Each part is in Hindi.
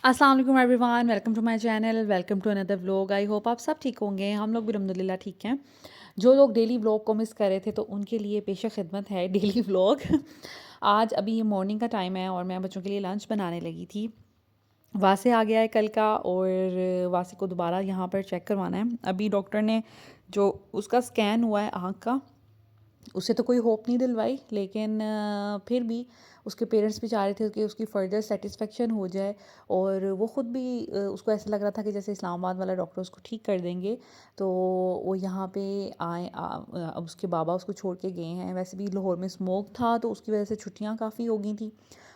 अस्सलाम वालेकुम everyone, welcome to my channel, welcome to another vlog. I hope आप सब ठीक होंगे। हम लोग भी अल्हम्दुलिल्लाह ठीक हैं। जो लोग डेली व्लॉग को मिस कर रहे थे तो उनके लिए पेश खिदमत है डेली व्लॉग। आज अभी ये मॉर्निंग का टाइम है और मैं बच्चों के लिए लंच बनाने लगी थी। वासे आ गया है कल का और वासे को दोबारा यहाँ पर चेक करवाना है। अभी डॉक्टर ने जो उसका स्कैन हुआ है आँख का, उससे तो कोई होप नहीं दिलवाई, लेकिन फिर भी उसके पेरेंट्स भी चाह रहे थे कि उसकी फ़र्दर सेटिस्फेक्शन हो जाए। और वो ख़ुद भी उसको ऐसा लग रहा था कि जैसे इस्लामाबाद वाला डॉक्टर उसको ठीक कर देंगे। तो वो यहाँ पे आए। अब उसके बाबा उसको छोड़ के गए हैं। वैसे भी लाहौर में स्मोक था तो उसकी वजह से छुट्टियाँ काफ़ी हो गई थी।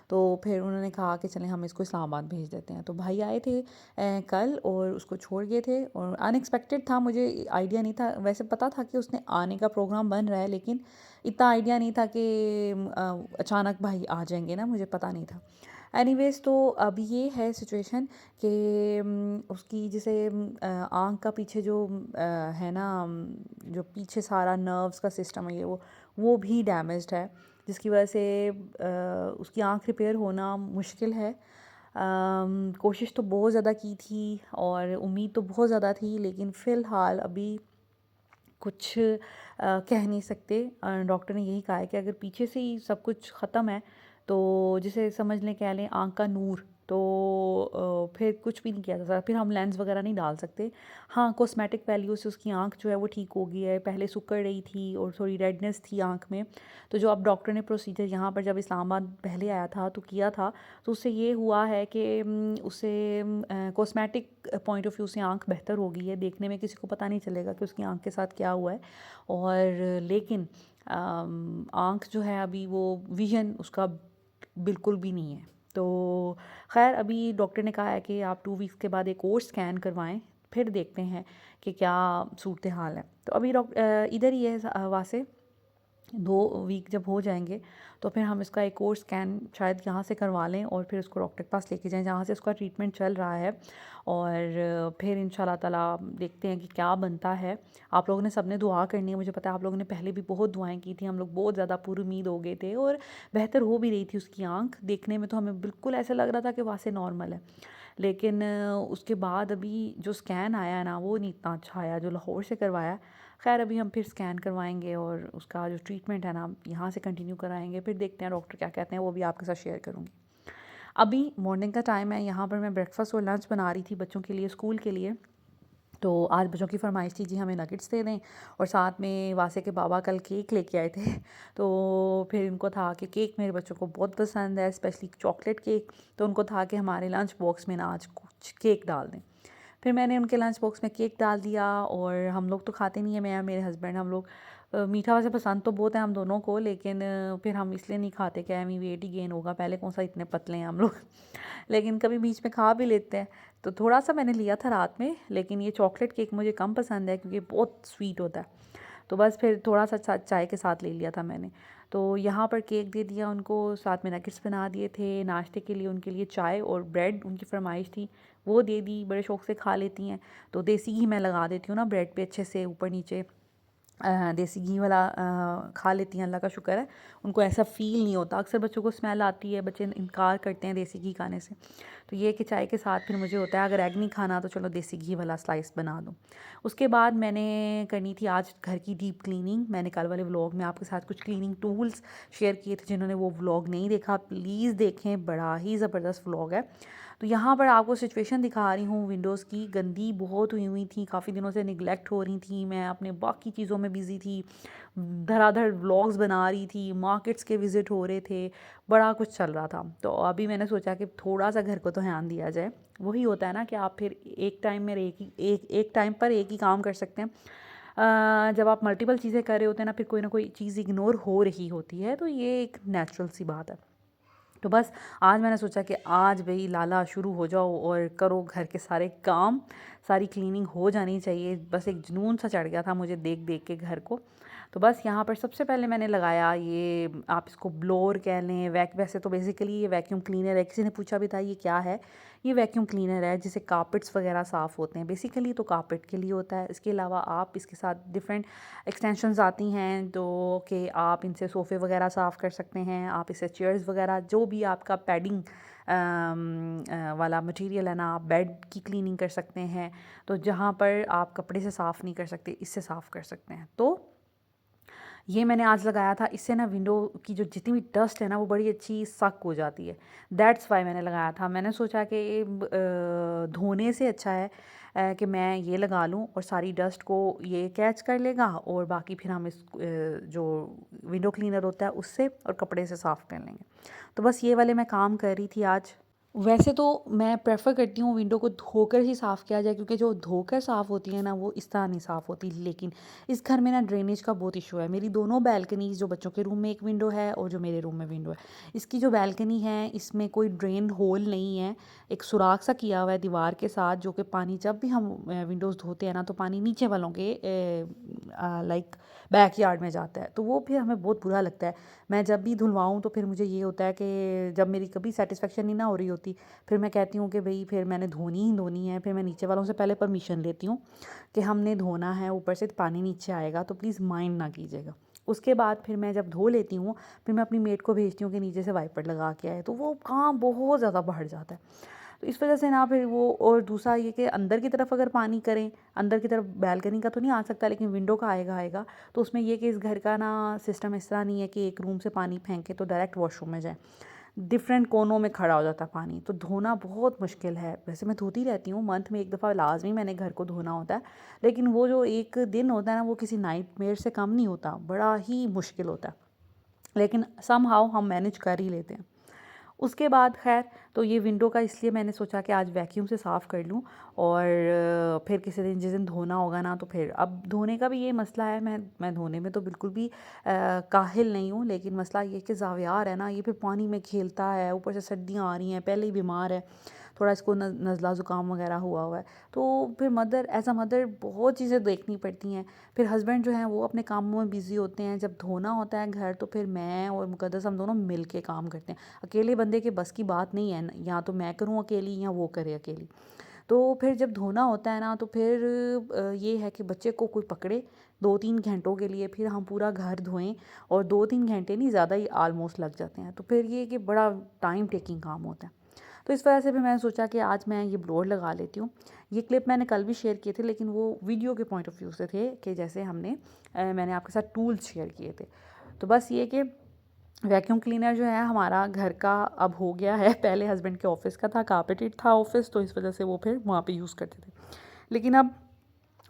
तो फिर उन्होंने कहा कि चलें हम इसको इस्लामाबाद भेज देते हैं। तो भाई आए थे कल और उसको छोड़ गए थे। और अनएक्सपेक्टेड था, मुझे आइडिया नहीं था। वैसे पता था कि उसने आने का प्रोग्राम बन रहा है, लेकिन इतना आइडिया नहीं था कि अचानक भाई आ जाएंगे ना, मुझे पता नहीं था। एनीवेज़, तो अब ये है सिचुएशन कि उसकी जैसे आँख का पीछे जो है ना, जो पीछे सारा नर्व्स का सिस्टम है, ये वो भी डैमेज्ड है, जिसकी वजह से उसकी आँख रिपेयर होना मुश्किल है। कोशिश तो बहुत ज़्यादा की थी और उम्मीद तो बहुत ज़्यादा थी, लेकिन फ़िलहाल अभी कुछ कह नहीं सकते। डॉक्टर ने यही कहा है कि अगर पीछे से ही सब कुछ ख़त्म है तो जिसे समझ लें, कह लें आँख का नूर, तो फिर कुछ भी नहीं किया जा सकता। फिर हम लेंस वगैरह नहीं डाल सकते। हाँ, कॉस्मेटिक वैल्यू से उसकी आँख जो है वो ठीक हो गई है। पहले सिकुड़ रही थी और थोड़ी रेडनेस थी आँख में। तो जो अब डॉक्टर ने प्रोसीजर यहाँ पर जब इस्लामाबाद पहले आया था तो किया था, तो उससे ये हुआ है कि उससे कॉस्मेटिक पॉइंट ऑफ व्यू से आँख बेहतर हो गई है। देखने में किसी को पता नहीं चलेगा कि उसकी आँख के साथ क्या हुआ है। और लेकिन आँख जो है अभी वो विज़न उसका बिल्कुल भी नहीं है। तो ख़ैर, अभी डॉक्टर ने कहा है कि आप 2 वीक्स के बाद एक और स्कैन करवाएं, फिर देखते हैं कि क्या सूरत हाल है। तो अभी इधर ही है वासे। 2 वीक जब हो जाएंगे तो फिर हम इसका एक और स्कैन शायद यहाँ से करवा लें और फिर उसको डॉक्टर के पास लेके जाएं जहाँ से उसका ट्रीटमेंट चल रहा है। और फिर इंशाल्लाह ताला देखते हैं कि क्या बनता है। आप लोगों ने सबने दुआ करनी है। मुझे पता है आप लोगों ने पहले भी बहुत दुआएं की थी। हम लोग बहुत ज़्यादा पुरुमीद हो गए थे और बेहतर हो भी रही थी उसकी आँख। देखने में तो हमें बिल्कुल ऐसा लग रहा था कि वहाँ से नॉर्मल है, लेकिन उसके बाद अभी जो स्कैन आया है ना, वो नहीं इतना अच्छा आया जो लाहौर से करवाया। ख़ैर, अभी हम फिर स्कैन करवाएंगे और उसका जो ट्रीटमेंट है ना, यहाँ से कंटिन्यू कराएंगे। फिर देखते हैं डॉक्टर क्या कहते हैं, वो भी आपके साथ शेयर करूँगी। अभी मॉर्निंग का टाइम है। यहाँ पर मैं ब्रेकफास्ट और लंच बना रही थी बच्चों के लिए, स्कूल के लिए। तो आज बच्चों की फरमाइश थी जी हमें नगेट्स दे दें, और साथ में वासे के बाबा कल केक लेके आए थे। तो फिर उनको था कि केक मेरे बच्चों को बहुत पसंद है, स्पेशली चॉकलेट केक। तो उनको था कि हमारे लंच बॉक्स में ना आज कुछ केक डाल दें। फिर मैंने उनके लंच बॉक्स में केक डाल दिया। और हम लोग तो खाते नहीं है, मैं और मेरे हस्बैंड, हम लोग मीठा वैसे पसंद तो बहुत है हम दोनों को, लेकिन फिर हम इसलिए नहीं खाते कि हमें वेट ही गेन होगा। पहले कौन सा इतने पतले हैं हम लोग। लेकिन कभी बीच में खा भी लेते हैं। तो थोड़ा सा मैंने लिया था रात में, लेकिन ये चॉकलेट केक मुझे कम पसंद है क्योंकि बहुत स्वीट होता है। तो बस फिर थोड़ा सा चाय के साथ ले लिया था मैंने। तो यहाँ पर केक दे दिया उनको, साथ में नगेट्स बना दिए थे। नाश्ते के लिए उनके लिए चाय और ब्रेड उनकी फरमाइश थी, वो दे दी। बड़े शौक़ से खा लेती हैं। तो देसी घी मैं लगा देती हूँ ना ब्रेड पे अच्छे से ऊपर नीचे। देसी घी वाला खा लेती हैं, अल्लाह का शुक्र है। उनको ऐसा फ़ील नहीं होता। अक्सर बच्चों को स्मेल आती है, बच्चे इनकार करते हैं देसी घी खाने से। तो ये कि चाय के साथ फिर मुझे होता है अगर एग नहीं खाना तो चलो देसी घी वाला स्लाइस बना दूँ। उसके बाद मैंने करनी थी आज घर की डीप क्लीनिंग। मैंने कल वाले व्लॉग में आपके साथ कुछ क्लीनिंग टूल्स शेयर किए थे। जिन्होंने वो व्लॉग नहीं देखा प्लीज़ देखें, बड़ा ही ज़बरदस्त व्लॉग है। तो यहाँ पर आपको सिचुएशन दिखा रही हूँ विंडोज़ की। गंदी बहुत हुई थी, काफ़ी दिनों से निगलेक्ट हो रही थी। मैं अपने बाकी चीज़ों में बिज़ी थी, धड़ाधड़ व्लॉग्स बना रही थी, मार्केट्स के विज़िट हो रहे थे, बड़ा कुछ चल रहा था। तो अभी मैंने सोचा कि थोड़ा सा घर को तो ध्यान दिया जाए। वही होता है ना कि आप फिर एक टाइम में एक टाइम पर एक ही काम कर सकते हैं। जब आप मल्टीपल चीज़ें कर रहे होते हैं ना, फिर कोई ना कोई चीज़ इग्नोर हो रही होती है। तो ये एक नेचुरल सी बात है। तो बस आज मैंने सोचा कि आज भाई लाला शुरू हो जाओ और करो घर के सारे काम। सारी क्लीनिंग हो जानी चाहिए। बस एक जुनून सा चढ़ गया था मुझे देख देख के घर को। तो बस यहाँ पर सबसे पहले मैंने लगाया ये, आप इसको ब्लोअर कह लें, वैसे तो बेसिकली ये वैक्यूम क्लीनर है। किसी ने पूछा भी था ये क्या है। ये वैक्यूम क्लीनर है जिससे कारपेट्स वगैरह साफ़ होते हैं। बेसिकली तो कारपेट के लिए होता है। इसके अलावा आप इसके साथ डिफरेंट एक्सटेंशंस आती हैं, तो कि आप इनसे सोफ़े वगैरह साफ़ कर सकते हैं। आप इससे चेयर्स वगैरह, जो भी आपका पैडिंग वाला मटेरियल है ना, आप बेड की क्लीनिंग कर सकते हैं। तो जहाँ पर आप कपड़े से साफ़ नहीं कर सकते, इससे साफ़ कर सकते हैं। तो ये मैंने आज लगाया था, इससे ना विंडो की जो जितनी भी डस्ट है ना वो बड़ी अच्छी सक हो जाती है। दैट्स वाई मैंने लगाया था। मैंने सोचा कि धोने से अच्छा है कि मैं ये लगा लूँ और सारी डस्ट को ये कैच कर लेगा, और बाकी फिर हम इस जो विंडो क्लीनर होता है उससे और कपड़े से साफ़ कर लेंगे। तो बस ये वाले मैं काम कर रही थी आज। वैसे तो मैं प्रेफ़र करती हूँ विंडो को धोकर ही साफ़ किया जाए, क्योंकि जो धोकर साफ़ होती है ना वो इस तरह नहीं साफ़ होती। लेकिन इस घर में ना ड्रेनेज का बहुत इशू है। मेरी दोनों बैल्कनीज़, जो बच्चों के रूम में एक विंडो है और जो मेरे रूम में विंडो है, इसकी जो बैल्कनी है इसमें कोई ड्रेन होल नहीं है। एक सुराख सा किया हुआ है दीवार के साथ, जो कि पानी जब भी हम विंडोज़ धोते हैं ना तो पानी नीचे वालों के लाइक बैकयार्ड में जाता है। तो वो फिर हमें बहुत बुरा लगता है। मैं जब भी धुलवाऊँ तो फिर मुझे ये होता है कि जब मेरी कभी सेटिस्फेक्शन नहीं ना हो रही होती, फिर मैं कहती हूँ कि भई फिर मैंने धोनी ही धोनी है। फिर मैं नीचे वालों से पहले परमिशन लेती हूँ कि हमने धोना है, ऊपर से पानी नीचे आएगा तो प्लीज़ माइंड ना कीजिएगा। उसके बाद फिर मैं जब धो लेती हूँ, फिर मैं अपनी मेड को भेजती हूँ कि नीचे से वाइपर लगा के आए, तो वो काम बहुत ज़्यादा बढ़ जाता है। तो इस वजह से ना फिर वो, और दूसरा ये कि अंदर की तरफ अगर पानी करें, अंदर की तरफ बैल्कनी का तो नहीं आ सकता, लेकिन विंडो का आएगा। तो उसमें ये कि इस घर का ना सिस्टम इस तरह नहीं है कि एक रूम से पानी फेंके तो डायरेक्ट वॉशरूम में जाए। डिफरेंट कोनों में खड़ा हो जाता है पानी, तो धोना बहुत मुश्किल है। वैसे मैं धोती रहती हूँ, मंथ में एक दफ़ा लाजमी मैंने घर को धोना होता है, लेकिन वो जो एक दिन होता है ना वो किसी नाइटमेयर से कम नहीं होता, बड़ा ही मुश्किल होता है। लेकिन समहाउ हम मैनेज कर ही लेते हैं। उसके बाद खैर, तो ये विंडो का इसलिए मैंने सोचा कि आज वैक्यूम से साफ़ कर लूँ, और फिर किसी दिन जिस दिन धोना होगा ना तो फिर, अब धोने का भी ये मसला है, मैं धोने में तो बिल्कुल भी काहिल नहीं हूँ, लेकिन मसला ये कि ज़ावियार है ना, ये फिर पानी में खेलता है, ऊपर से सर्दियाँ आ रही हैं, पहले ही बीमार है, थोड़ा इसको नज़ला ज़ुकाम वगैरह हुआ है। तो फिर मदर एज़ अ मदर बहुत चीज़ें देखनी पड़ती हैं। फिर हस्बैंड जो हैं वो अपने कामों में बिज़ी होते हैं। जब धोना होता है घर तो फिर मैं और मुक़द्दस हम दोनों मिल के काम करते हैं। अकेले बंदे के बस की बात नहीं है, या तो मैं करूँ अकेली या वो करे अकेली। तो फिर जब धोना होता है ना तो फिर ये है कि बच्चे को कोई पकड़े 2-3 घंटों के लिए, फिर हम पूरा घर धोएं, और 2-3 घंटे नहीं, ज़्यादा ही आलमोस्ट लग जाते हैं। तो फिर ये कि बड़ा टाइम टेकिंग काम होता है। तो इस वजह से भी मैंने सोचा कि आज मैं ये ब्लोअर लगा लेती हूँ। ये क्लिप मैंने कल भी शेयर किए थे, लेकिन वो वीडियो के पॉइंट ऑफ व्यू से थे कि जैसे मैंने आपके साथ टूल्स शेयर किए थे। तो बस ये कि वैक्यूम क्लीनर जो है हमारा घर का अब हो गया है। पहले हस्बैंड के ऑफ़िस का था, कारपेटेड था ऑफ़िस, तो इस वजह से वो फिर वहाँ पे यूज़ करते थे। लेकिन अब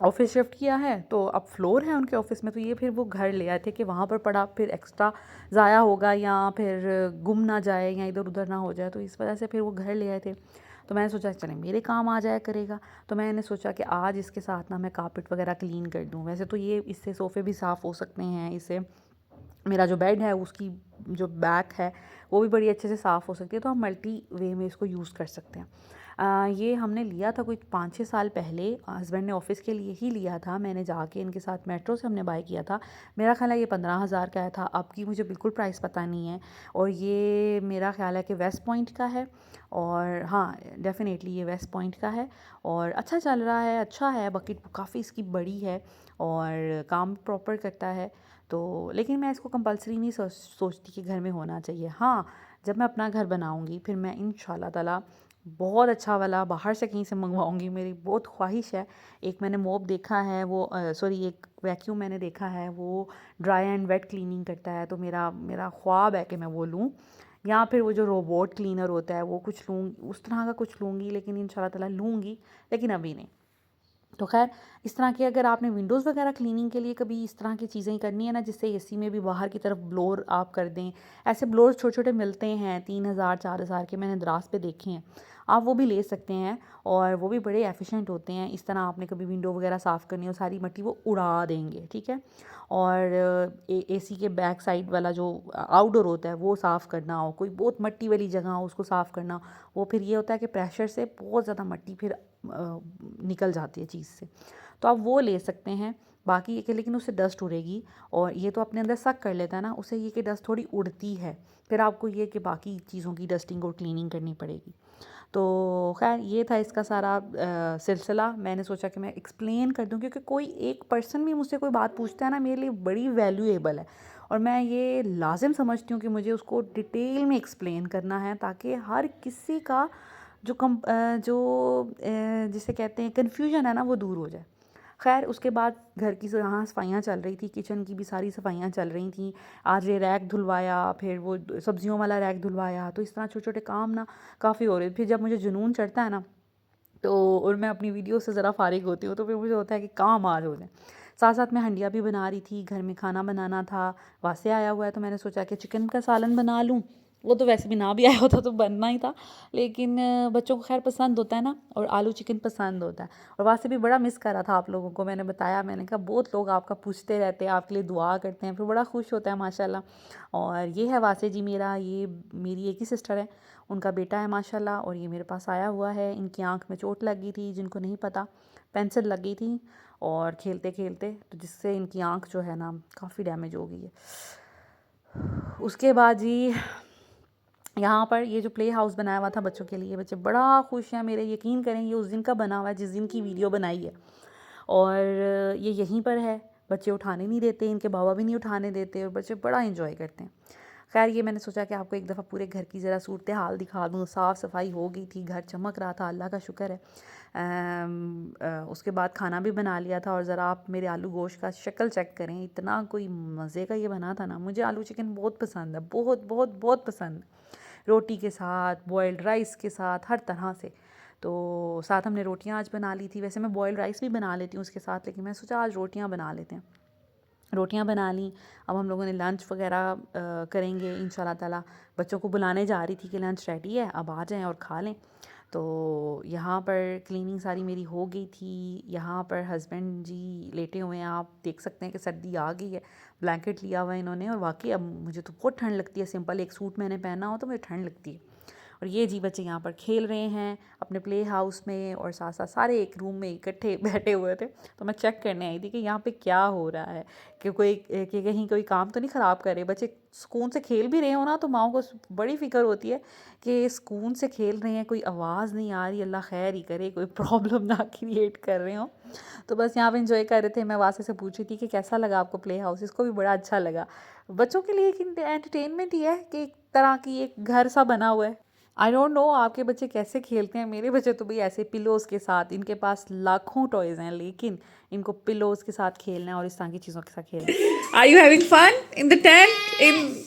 ऑफ़िस शिफ्ट किया है तो अब फ्लोर है उनके ऑफ़िस में, तो ये फिर वो घर ले आए थे कि वहाँ पर पड़ा फिर एक्स्ट्रा ज़ाया होगा, या फिर गुम ना जाए, या इधर उधर ना हो जाए, तो इस वजह से फिर वो घर ले आए थे। तो मैंने सोचा चलें मेरे काम आ जाया करेगा। तो मैंने सोचा कि आज इसके साथ ना मैं कारपेट वगैरह क्लीन कर दूँ। वैसे तो ये इससे सोफ़े भी साफ़ हो सकते हैं, इससे मेरा जो बेड है उसकी जो बैक है वो भी बड़ी अच्छे से साफ़ हो सकती है। तो हम मल्टी वे में इसको यूज़ कर सकते हैं। ये हमने लिया था कोई 5-6 साल पहले, हस्बैंड ने ऑफ़िस के लिए ही लिया था। मैंने जाके इनके साथ मेट्रो से हमने बाय किया था। मेरा ख़्याल है ये 15,000 का था, अब की मुझे बिल्कुल प्राइस पता नहीं है। और ये मेरा ख़्याल है कि वेस्ट पॉइंट का है, और हाँ डेफ़िनेटली ये वेस्ट पॉइंट का है, और अच्छा चल रहा है, अच्छा है। बकेट काफ़ी इसकी बड़ी है और काम प्रॉपर करता है। तो लेकिन मैं इसको कंपल्सरी नहीं सोचती कि घर में होना चाहिए। हाँ, जब मैं अपना घर बनाऊँगी फिर मैं इंशाल्लाह ताला बहुत अच्छा वाला बाहर से कहीं से मंगवाऊँगी। मेरी बहुत ख्वाहिश है। एक मैंने मोप देखा है, वो सॉरी, एक वैक्यूम मैंने देखा है, वो ड्राई एंड वेट क्लीनिंग करता है। तो मेरा मेरा ख्वाब है कि मैं वो लूँ, या फिर वो जो रोबोट क्लीनर होता है वो कुछ लूँ, उस तरह का कुछ लूँगी। लेकिन इंशाल्लाह ताला लूँगी, लेकिन अभी नहीं। तो ख़ैर, इस तरह के अगर आपने विंडोज़ वगैरह क्लीनिंग के लिए कभी इस तरह की चीज़ें करनी है ना, जिससे एसी में भी बाहर की तरफ ब्लोअर आप कर दें। ऐसे ब्लोअर्स छोटे-छोटे मिलते हैं 3,000 4,000 के, मैंने दराज पे देखे हैं। आप वो भी ले सकते हैं, और वो भी बड़े एफ़िशिएंट होते हैं। इस तरह आपने कभी विंडो वगैरह साफ़ करनी हो, सारी मिट्टी वो उड़ा देंगे, ठीक है? और एसी के बैक साइड वाला जो आउटडोर होता है वो साफ़ करना हो, कोई बहुत मिट्टी वाली जगह हो उसको साफ़ करना हो, वो फिर ये होता है कि प्रेशर से बहुत ज़्यादा मिट्टी फिर निकल जाती है चीज़ से। तो आप वो ले सकते हैं। बाकी ये कि लेकिन उससे डस्ट उड़ेगी, और ये तो अपने अंदर सक कर लेता है ना, उससे ये कि डस्ट थोड़ी उड़ती है। फिर आपको ये कि बाकी चीज़ों की डस्टिंग और क्लीनिंग करनी पड़ेगी। तो ख़ैर ये था इसका सारा सिलसिला। मैंने सोचा कि मैं एक्सप्लेन कर दूँ, क्योंकि कोई एक पर्सन भी मुझसे कोई बात पूछता है ना, मेरे लिए बड़ी वैल्यूएबल है। और मैं ये लाजिम समझती हूँ कि मुझे उसको डिटेल में एक्सप्लेन करना है ताकि हर किसी का जिसे कहते हैं कन्फ्यूजन है ना वो दूर हो जाए। खैर उसके बाद घर की यहाँ सफाइयाँ चल रही थी, किचन की भी सारी सफाइयाँ चल रही थी। आज ये रैक धुलवाया, फिर वो सब्जियों वाला रैक धुलवाया, तो इस तरह छोटे छोटे काम ना काफ़ी हो रहे थे। फिर जब मुझे जुनून चढ़ता है ना तो और मैं अपनी वीडियो से ज़रा फारिग होती हूँ तो फिर मुझे होता है कि काम आज हो जाए। साथ साथ मैं हंडिया भी बना रही थी, घर में खाना बनाना था। वासे आया हुआ है तो मैंने सोचा कि चिकन का सालन बना लूँ। वो तो वैसे भी ना भी आया होता तो बनना ही था, लेकिन बच्चों को खैर पसंद होता है ना, और आलू चिकन पसंद होता है। और वासे भी बड़ा मिस कर रहा था आप लोगों को। मैंने बताया, मैंने कहा बहुत लोग आपका पूछते रहते हैं, आपके लिए दुआ करते हैं, फिर बड़ा खुश होता है माशाल्लाह। और ये है वासे जी मेरा, ये मेरी एक ही सिस्टर है, उनका बेटा है माशाल्लाह। और ये मेरे पास आया हुआ है। इनकी आंख में चोट लग गई थी, जिनको नहीं पता, पेंसिल लग गई थी और खेलते खेलते, तो जिससे इनकी आंख जो है ना काफ़ी डैमेज हो गई है। उसके बाद जी यहाँ पर ये जो प्ले हाउस बनाया हुआ था बच्चों के लिए, बच्चे बड़ा खुश हैं मेरे। यकीन करें ये उस दिन का बना हुआ है जिस दिन की वीडियो बनाई है, और ये यहीं पर है। बच्चे उठाने नहीं देते, इनके बाबा भी नहीं उठाने देते, और बच्चे बड़ा इंजॉय करते हैं। खैर ये मैंने सोचा कि आपको एक दफ़ा पूरे घर की ज़रा सूरत हाल दिखा दूँ। साफ़ सफाई हो गई थी, घर चमक रहा था, अल्लाह का शुक्र है। उसके बाद खाना भी बना लिया था। और ज़रा आप मेरे आलू गोश्त का शक्ल चेक करें, इतना कोई मज़े का ये बना था ना। मुझे आलू चिकन बहुत पसंद है, बहुत बहुत बहुत पसंद है। रोटी के साथ, बॉयल्ड राइस के साथ, हर तरह से। तो साथ हमने रोटियां आज बना ली थी। वैसे मैं बॉयल्ड राइस भी बना लेती हूँ उसके साथ, लेकिन मैं सोचा आज रोटियां बना लेते हैं। रोटियां बना ली। अब हम लोगों ने लंच वगैरह करेंगे इंशाल्लाह ताला। बच्चों को बुलाने जा रही थी कि लंच रेडी है, अब आ जाएं और खा लें। तो यहाँ पर क्लीनिंग सारी मेरी हो गई थी। यहाँ पर हस्बैंड जी लेटे हुए हैं, आप देख सकते हैं कि सर्दी आ गई है। ब्लैंकेट लिया हुआ है इन्होंने, और वाकई अब मुझे तो बहुत ठंड लगती है। सिंपल एक सूट मैंने पहना हो तो मुझे ठंड लगती है। और ये जी बच्चे यहाँ पर खेल रहे हैं अपने प्ले हाउस में, और साथ साथ सारे एक रूम में इकट्ठे बैठे हुए थे। तो मैं चेक करने आई थी कि यहाँ पे क्या हो रहा है, कि कहीं कोई काम तो नहीं ख़राब कर रहे। बच्चे सुकून से खेल भी रहे हो ना, तो माओ को बड़ी फ़िक्र होती है कि सुकून से खेल रहे हैं, कोई आवाज़ नहीं आ रही, अल्लाह खैर ही करे, कोई प्रॉब्लम ना क्रिएट कर रहे हो। तो बस यहाँ पे इंजॉय कर रहे थे। मैं वासे से पूछ रही थी कि कैसा लगा आपको प्ले हाउस। इसको भी बड़ा अच्छा लगा। बच्चों के लिए एक एंटरटेनमेंट ही है कि एक तरह की एक घर सा बना हुआ है। आई डोंट नो आपके बच्चे कैसे खेलते हैं। मेरे बच्चे तो भी ऐसे पिलोज़ के साथ, इनके पास लाखों टॉयज़ हैं, लेकिन इनको पिलोज़ के साथ खेलना है और इस तरह की चीज़ों के साथ खेलना है। Are you having fun in the tent,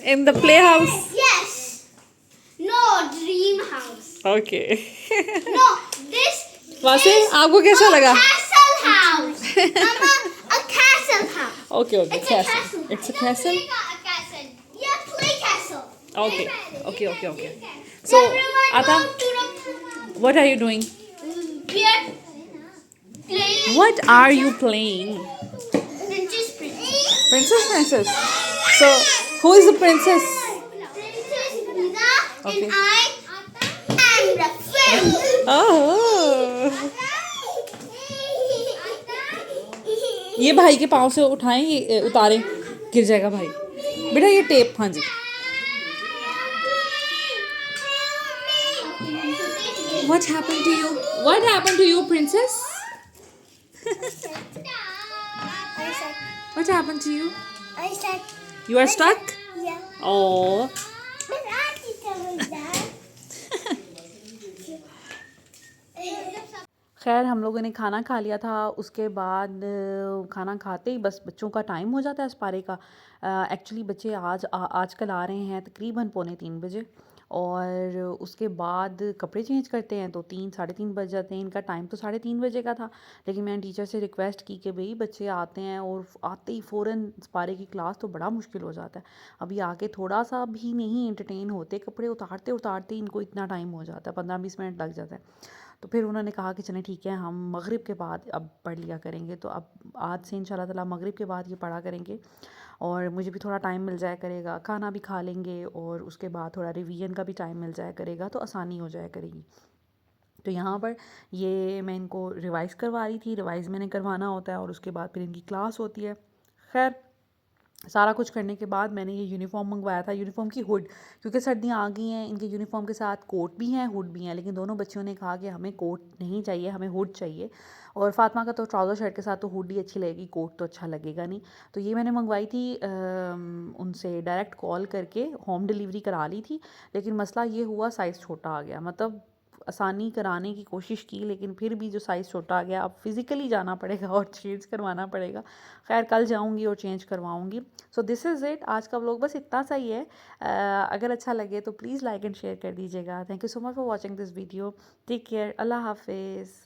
in the play house? Yes. No, dream house. Okay. No, this वासे is आपको कैसा लगा? castle house. Mama, a castle house. Okay okay, It's a castle. It's a castle. A castle. Yeah, play castle. Okay okay okay okay. So, so everyone आता, go to the what are you doing? here. Play. What are you playing? Princess, princess. Princess. So who is the princess? Princess Nina Okay. and I am the friend. Oh. ये भाई के पाँव से उठाएं, ये उतारें, गिर जाएगा भाई। बेटा ये टेप, हाँ जी। What happened to you? What happened to you, princess? What happened to you? I said, You are stuck? yeah. Oh. But Auntie told me that. खैर हम लोगों ने खाना खा लिया था। उसके बाद खाना खाते ही बस बच्चों का टाइम हो जाता है इस का। एक्चुअली बच्चे आजकल आ रहे हैं तकरीबन 2:45 बजे, और उसके बाद कपड़े चेंज करते हैं तो 3 साढ़े 3 बज जाते हैं। इनका टाइम तो 3:30 बजे का था, लेकिन मैंने टीचर से रिक्वेस्ट की कि भाई बच्चे आते हैं और आते ही फ़ौरन पारे की क्लास, तो बड़ा मुश्किल हो जाता है। अभी आके थोड़ा सा भी नहीं एंटरटेन होते, कपड़े उतारते उतारते इनको इतना टाइम हो जाता है, 15-20 मिनट लग जाता है। तो फिर उन्होंने कहा कि चलें ठीक है, हम मगरिब के बाद अब पढ़ लिया करेंगे। तो अब आज से इंशाल्लाह ताला मगरिब के बाद ये पढ़ा करेंगे, और मुझे भी थोड़ा टाइम मिल जाया करेगा, खाना भी खा लेंगे, और उसके बाद थोड़ा रिवीजन का भी टाइम मिल जाया करेगा, तो आसानी हो जाया करेगी। तो यहाँ पर ये मैं इनको रिवाइज़ करवा रही थी। रिवाइज़ मैंने करवाना होता है और उसके बाद फिर इनकी क्लास होती है। खैर सारा कुछ करने के बाद मैंने ये यूनिफ़ॉर्म मंगवाया था, यूनिफ़ॉर्म की हुड, क्योंकि सर्दियाँ आ गई हैं, इनके यूनिफ़ॉर्म के साथ कोट भी हैं, हुड भी हैं, लेकिन दोनों बच्चियों ने कहा कि हमें कोट नहीं चाहिए, हमें हुड चाहिए। और फ़ातिमा का तो ट्राउज़र शर्ट के साथ तो हुड ही अच्छी लगेगी, कोट तो अच्छा लगेगा नहीं। तो ये मैंने मंगवाई थी उनसे डायरेक्ट कॉल करके, होम डिलीवरी करा ली थी, लेकिन मसला ये हुआ साइज़ छोटा आ गया। मतलब आसानी कराने की कोशिश की, लेकिन फिर भी जो साइज़ छोटा आ गया, अब फ़िज़िकली जाना पड़ेगा और चेंज करवाना पड़ेगा। खैर कल जाऊँगी और चेंज करवाऊँगी। सो दिस इज़ इट, आज का व्लॉग बस इतना सा ही है। अगर अच्छा लगे तो प्लीज़ लाइक एंड शेयर कर दीजिएगा। Thank you so much for watching this video. Take care, Allah हाफिज़।